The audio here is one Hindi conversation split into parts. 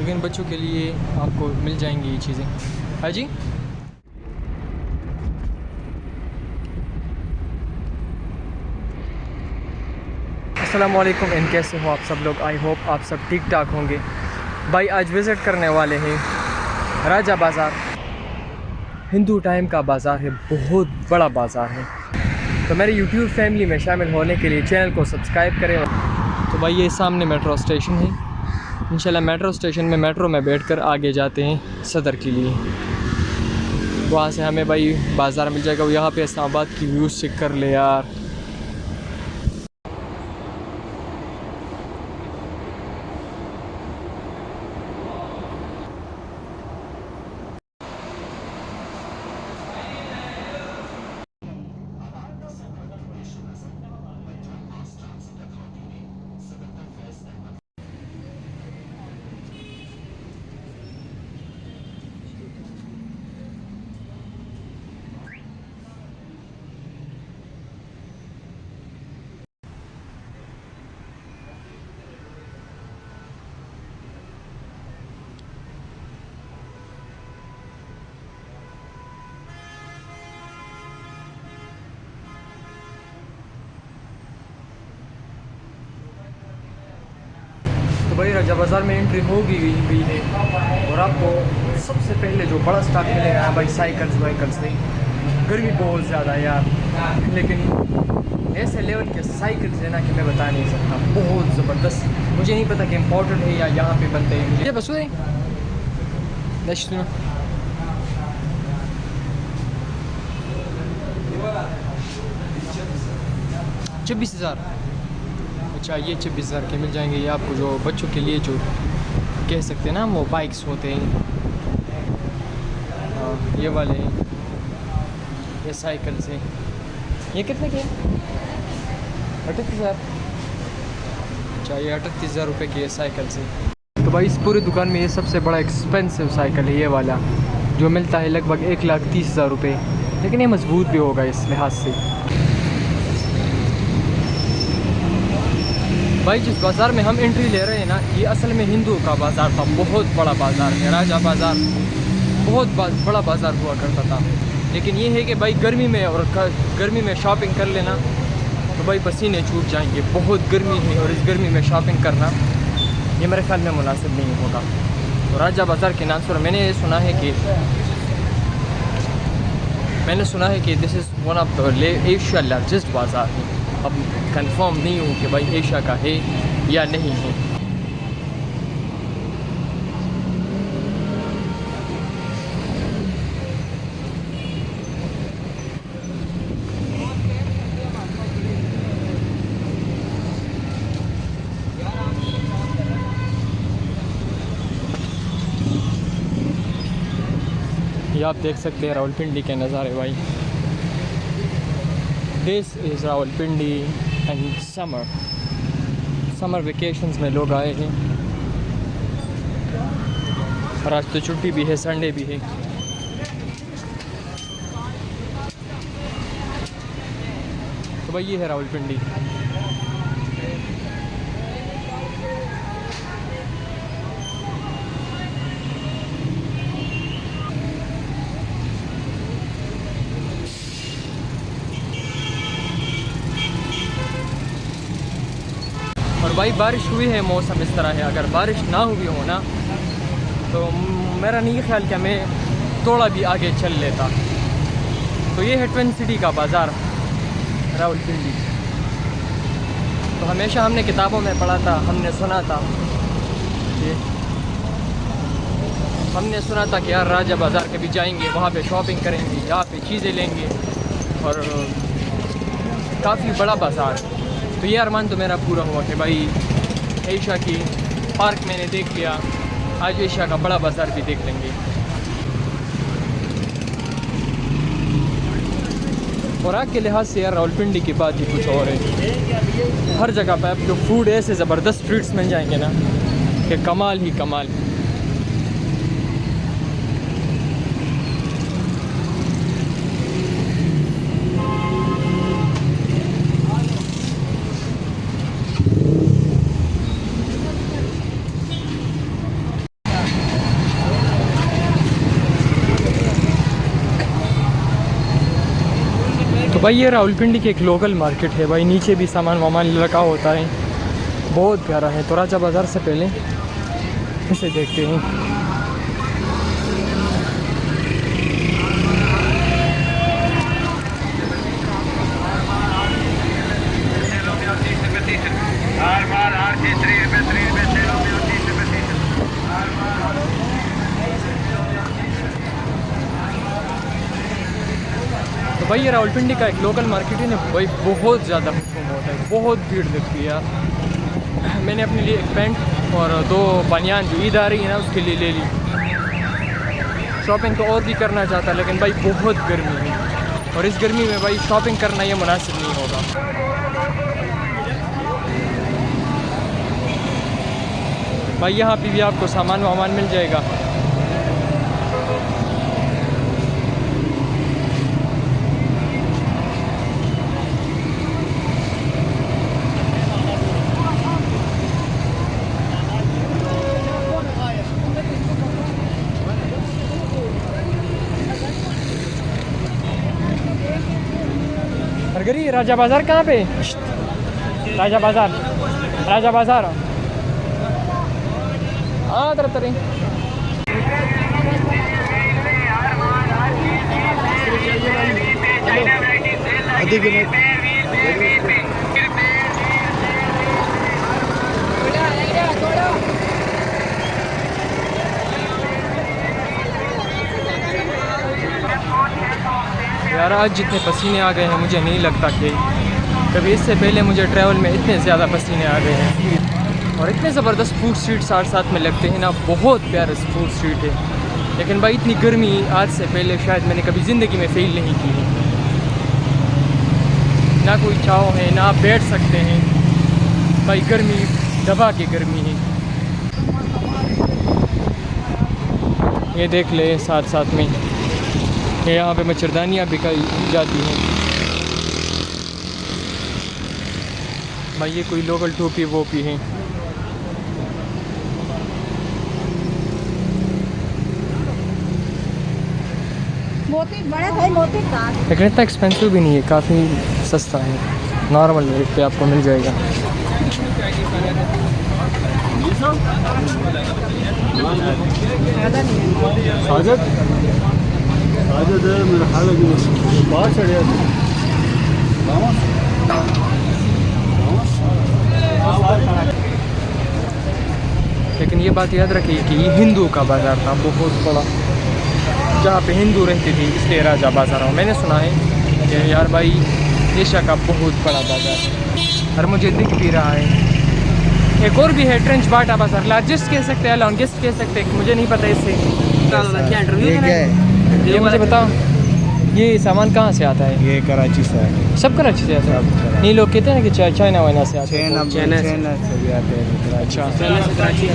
इवन बच्चों के लिए आपको मिल जाएंगी ये चीज़ें। हाँ जी। अस्सलामुअलैकुम, इन कैसे हो आप सब लोग? आई होप आप सब ठीक ठाक होंगे। भाई आज विज़िट करने वाले हैं राजा बाज़ार। हिंदू टाइम का बाज़ार है, बहुत बड़ा बाज़ार है। तो मेरे यूट्यूब फैमिली में शामिल होने के लिए चैनल को सब्सक्राइब करें। तो भाई ये सामने मेट्रो स्टेशन है। इंशाल्लाह मेट्रो स्टेशन में मेट्रो में बैठकर आगे जाते हैं सदर के लिए। वहाँ से हमें भाई बाज़ार मिल जाएगा। यहाँ पे इस्लामाबाद की व्यूज़ चेक कर ले यार। तो भाई राजा बाज़ार में एंट्री हो गई है और आपको सबसे पहले जो बड़ा स्टॉक मिलेगा भाई साइकिल्स वाइकल्स नहीं। गर्मी बहुत ज़्यादा है यार, लेकिन ऐसे लेवल के साइकिल्स है ना कि मैं बता नहीं सकता, बहुत ज़बरदस्त। मुझे नहीं पता कि इम्पोर्टेंट है या यहाँ पे बनते हैं। ये बस 26,000। अच्छा ये 26,000 के मिल जाएंगे। ये आपको जो बच्चों के लिए जो कह सकते हैं ना वो बाइक्स होते हैं, ये वाले हैं, ये साइकिल्स हैं। ये कितने के? 38,000। अच्छा ये 38,000 रुपये की ये साइकिल्स हैं। तो भाई इस पूरी दुकान में ये सबसे बड़ा एक्सपेंसिव साइकिल है ये वाला, जो मिलता है लगभग 1,30,000 रुपये। लेकिन ये मजबूत भी होगा इस लिहाज से। भाई जिस बाज़ार में हम एंट्री ले रहे हैं ना, ये असल में हिंदुओं का बाज़ार था। बहुत बड़ा बाज़ार है राजा बाज़ार, बहुत बड़ा बाज़ार हुआ करता था। लेकिन ये है कि भाई गर्मी में और गर्मी में शॉपिंग कर लेना तो भाई पसीने छूट जाएंगे। बहुत गर्मी है और इस गर्मी में शॉपिंग करना ये मेरे ख्याल में मुनासिब नहीं होगा। तो राजा बाज़ार के नाम से मैंने सुना है कि this is one of the Asia largest बाज़ार है। अब कंफर्म नहीं हूँ कि भाई एशिया का है या नहीं है। ये आप देख सकते हैं रावलपिंडी के नज़ारे भाई। This is Rawalpindi and summer vacations में लोग आए हैं और आज तो छुट्टी भी है, संडे भी है। तो भाई ये है रावलपिंडी। और भाई बारिश हुई है, मौसम इस तरह है। अगर बारिश ना हुई हो ना तो मेरा नहीं ख्याल कि मैं थोड़ा भी आगे चल लेता। तो ये है ट्विन सिटी का बाज़ार रावलपिंडी। तो हमेशा हमने किताबों में पढ़ा था, हमने सुना था कि यार राजा बाज़ार कभी जाएंगे, वहाँ पे शॉपिंग करेंगे, यहाँ पे चीज़ें लेंगे और काफ़ी बड़ा बाज़ार। तो ये अरमान तो मेरा पूरा हुआ कि भाई एशिया की पार्क मैंने देख लिया, आज एशिया का बड़ा बाज़ार भी देख लेंगे। खुराक के लिहाज से यार रावलपिंडी की बात ही कुछ और है। हर जगह पे आपको फूड ऐसे ज़बरदस्त स्ट्रीट्स मिल जाएंगे ना कि कमाल ही कमाल। भाई ये रावलपिंडी की एक लोकल मार्केट है भाई, नीचे भी सामान वामान लगा होता है, बहुत प्यारा है। तो राजा बाज़ार से पहले इसे देखते हैं। तो भाई ये रावलपिंडी का एक लोकल मार्केट है ना भाई, बहुत ज़्यादा हुजूम होता है, बहुत भीड़ लगती है यार। मैंने अपने लिए एक पैंट और 2 बनियान जो ईद आ रही है ना उसके लिए ले ली। शॉपिंग तो और भी करना चाहता लेकिन भाई बहुत गर्मी है, और इस गर्मी में भाई शॉपिंग करना ये मुनासिब नहीं होगा। भाई यहाँ पे भी आपको सामान वामान मिल जाएगा। हरगरी राजा बाज़ार कहाँ पे? राजा बाज़ार, राजा बाज़ार हाँ तरह यार आज जितने पसीने आ गए हैं मुझे नहीं लगता कि कभी इससे पहले मुझे ट्रैवल में इतने ज़्यादा पसीने आ गए हैं। और इतने ज़बरदस्त फूड स्ट्रीट साथ में लगते हैं ना, बहुत प्यारे फूड स्ट्रीट है। लेकिन भाई इतनी गर्मी आज से पहले शायद मैंने कभी ज़िंदगी में फ़ील नहीं की है। ना कोई छाँव है ना आप बैठ सकते हैं, भाई गर्मी दबा के गर्मी है। ये देख ले साथ में यहाँ पे मच्छरदानियाँ बिकाई जाती हैं। भाई ये कोई लोकल टोपी वोपी है। मोती बड़े भाई मोती का लेकिन इतना एक्सपेंसिव भी नहीं है, काफ़ी सस्ता है, नॉर्मल रेट पे आपको मिल जाएगा। लेकिन ये बात याद रखिए कि ये हिंदू का बाज़ार था बहुत बड़ा, जहाँ पे हिंदू रहते थे, इसलिए राजा बाज़ार हो। मैंने सुना है कि यार भाई एशिया का बहुत बड़ा बाज़ार है, और मुझे दिख भी रहा है। एक और भी है ट्रेंच बाटा बाज़ार, लार्जेस्ट कह सकते हैं, लॉन्गेस्ट कह सकते हैं, मुझे नहीं पता इससे क्या इंटरव्यू। ये मुझे बताओ ये सामान कहाँ से आता है? ये कराची से है। सब कराची से आता है? नहीं लोग कहते हैं कि चाइना वाइना से आता है। चाइना से भी आते हैं। अच्छा कराची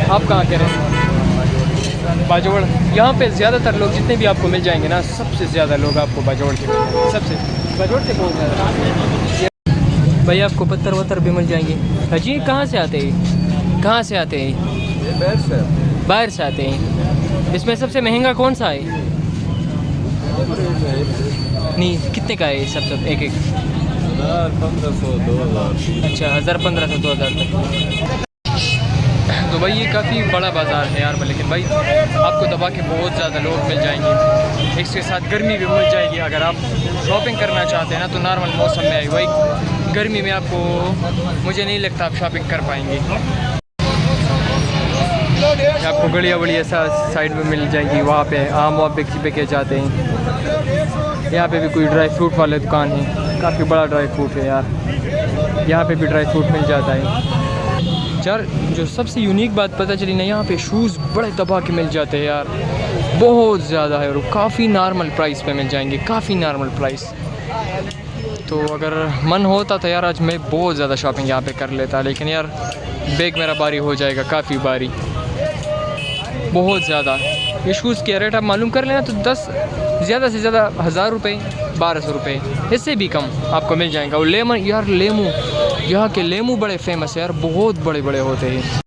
आप कहाँ कह रहे हैं? बाजोड़। यहाँ पे ज़्यादातर लोग जितने भी आपको मिल जाएंगे ना, सबसे ज़्यादा लोग आपको बाजोड़ के मिल जाएंगे, सबसे बाजोड़ से बहुत ज़्यादा। भाई आपको पत्थर वत्थर भी मिल जाएंगे। अजी कहाँ से आते हैं? कहाँ से आते हैं? बाहर से आते हैं। इसमें सबसे महंगा कौन सा है? नहीं कितने का है सब एक 1500 2000। अच्छा 1000 1500 2000 तक। तो भाई ये काफ़ी बड़ा बाज़ार है यार, लेकिन भाई आपको दबा के बहुत ज़्यादा लोग मिल जाएंगे, इसके साथ गर्मी भी मिल जाएगी। अगर आप शॉपिंग करना चाहते हैं ना तो नॉर्मल मौसम में आई, भाई गर्मी में आपको मुझे नहीं लगता आप शॉपिंग कर पाएंगे। आपको बढ़िया बढ़िया साइड में मिल जाएगी, वहाँ पे आम वाम बेचे जाते हैं। यहाँ पे भी कोई ड्राई फ्रूट वाले दुकान है, काफ़ी बड़ा ड्राई फ्रूट है यार, यहाँ पे भी ड्राई फ्रूट मिल जाता है यार। जो सबसे यूनिक बात पता चली ना, यहाँ पे शूज़ बड़े दबा के मिल जाते हैं यार, बहुत ज़्यादा है, और काफ़ी नॉर्मल प्राइस पे मिल जाएंगे, काफ़ी नॉर्मल प्राइस। तो अगर मन होता तो यार आज मैं बहुत ज़्यादा शॉपिंग यहाँ पे कर लेता, लेकिन यार बैग मेरा भारी हो जाएगा, काफ़ी भारी, बहुत ज़्यादा। ये शूज़ के रेट आप मालूम कर लेना तो 10 ज़्यादा से ज़्यादा 1000 रुपये 1200 रुपये, इससे भी कम आपको मिल जाएगा। और लेमन यार, लेमू यहाँ के लेमू बड़े फेमस है यार, बहुत बड़े बड़े होते हैं।